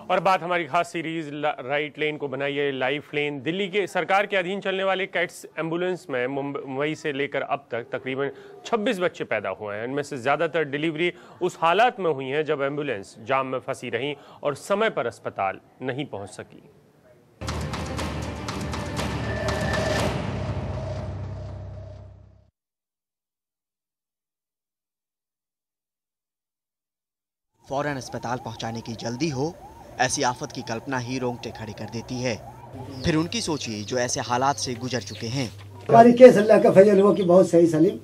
और बात हमारी खास सीरीज राइट लेन को बनाई है लाइफ लेन। दिल्ली के सरकार के अधीन चलने वाले कैट्स एम्बुलेंस में मुंबई से लेकर अब तक तकरीबन 26 बच्चे पैदा हुए हैं। इनमें से ज़्यादातर डिलीवरी उस हालात में हुई हैं जब एम्बुलेंस जाम में फंसी रहीं और समय पर अस्पताल नहीं पहुंच सकी। फौरन अस्पताल पहुंचाने की जल्दी हो, ऐसी आफत की कल्पना ही रोंगटे खड़े कर देती है। फिर उनकी सोचिए जो ऐसे हालात से गुजर चुके हैं। हमारी केस अल्लाह का फजल हुआ कि बहुत सही सलीम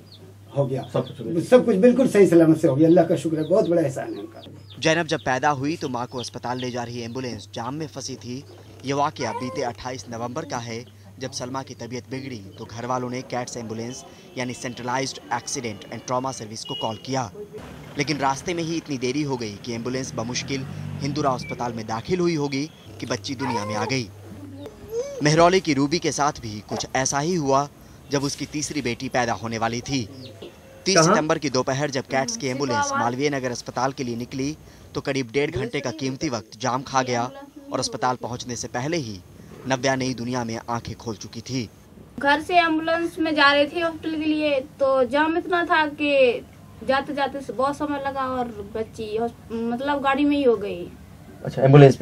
हो गया, सब कुछ बिल्कुल सही सलामत से हो गया। अल्लाह का शुक्र है, बहुत बड़ा एहसान है उनका। जैनब जब पैदा हुई तो मां को अस्पताल ले जा रही एम्बुलेंस जाम में फंसी थी। ये वाकया बीते 28 नवंबर का है, जब सलमा की तबीयत बिगड़ी तो घर वालों ने कैट्स एम्बुलेंस यानी centralised accident and trauma service को कॉल किया। लेकिन रास्ते में ही इतनी देरी हो गई कि एम्बुलेंस बमुश्किल हिंदुरा अस्पताल में दाखिल हुई होगी कि बच्ची दुनिया में आ गई। मेहरौली की रूबी के साथ भी कुछ ऐसा ही हुआ जब उसकी तीसरी बेटी पैदा होने वाली थी। 30 सितंबर की दोपहर जब कैट्स की एम्बुलेंस मालवीय नगर अस्पताल के लिए निकली तो करीब 1.5 घंटे का कीमती वक्त जाम खा गया और अस्पताल पहुंचने से पहले ही नव्या नई दुनिया में आंखें खोल चुकी थी। घर से एम्बुलेंस में जा रही थी हॉस्पिटल के लिए, तो जाम इतना था कि जाते जाते बहुत समय लगा और बच्ची मतलब गाड़ी में ही हो गई। अच्छा, एम्बुलेंस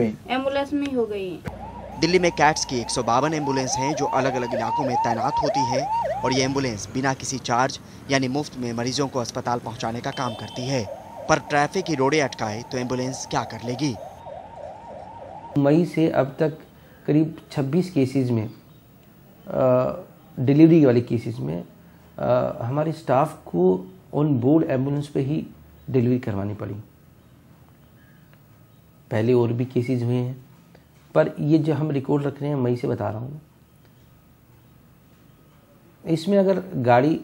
में ही हो गई। दिल्ली में कैट्स की 152 एम्बुलेंस हैं जो अलग अलग इलाकों में तैनात होती हैं और ये एम्बुलेंस बिना किसी चार्ज यानी मुफ्त में मरीजों को अस्पताल पहुंचाने का काम करती है। पर ट्रैफिक की रोड़े अटकाए तो एम्बुलेंस क्या कर लेगी। मई से अब तक करीब 26 केसेस में डिलीवरी वाले केसेस में हमारे स्टाफ को ऑन बोर्ड एम्बुलेंस पे ही डिलीवरी करवानी पड़ी। पहले और भी केसेस हुए हैं, पर ये जो हम रिकॉर्ड रख रहे हैं मई से बता रहा हूँ, इसमें अगर गाड़ी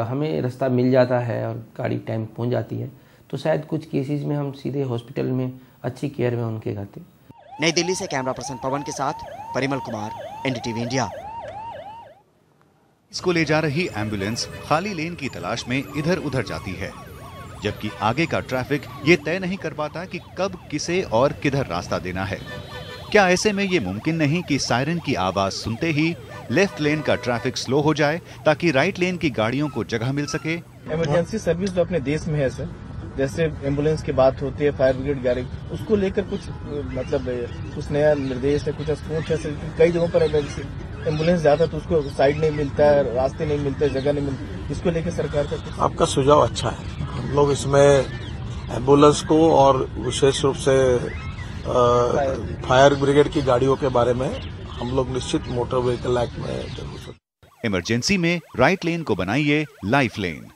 हमें रास्ता मिल जाता है और गाड़ी टाइम पहुँच जाती है तो शायद कुछ केसेस में हम सीधे हॉस्पिटल में अच्छी केयर में उनके खाते। नई दिल्ली से कैमरा पर्सन पवन के साथ परिमल कुमार, एनडीटीवी इंडिया। इसको ले जा रही एम्बुलेंस खाली लेन की तलाश में इधर उधर जाती है, जबकि आगे का ट्रैफिक ये तय नहीं कर पाता कि कब किसे और किधर रास्ता देना है। क्या ऐसे में ये मुमकिन नहीं कि सायरन की आवाज सुनते ही लेफ्ट लेन का ट्रैफिक स्लो हो जाए ताकि राइट लेन की गाड़ियों को जगह मिल सके। इमरजेंसी सर्विस जो अपने देश में है सर, जैसे एम्बुलेंस की बात होती है, फायर ब्रिगेड गाड़ी, उसको लेकर कुछ मतलब कुछ नया निर्देश है, कुछ सोच है सर। कई जगहों पर एम्बुलेंस जाता तो उसको साइड नहीं मिलता है, रास्ते नहीं मिलते, जगह नहीं मिलती। इसको लेकर सरकार का आपका सुझाव अच्छा है। हम लोग इसमें एम्बुलेंस को और विशेष रूप से फायर ब्रिगेड की गाड़ियों के बारे में हम लोग निश्चित मोटर व्हीकल एक्ट में जरूर। इमरजेंसी में राइट लेन को बनाइए लाइफ लेन।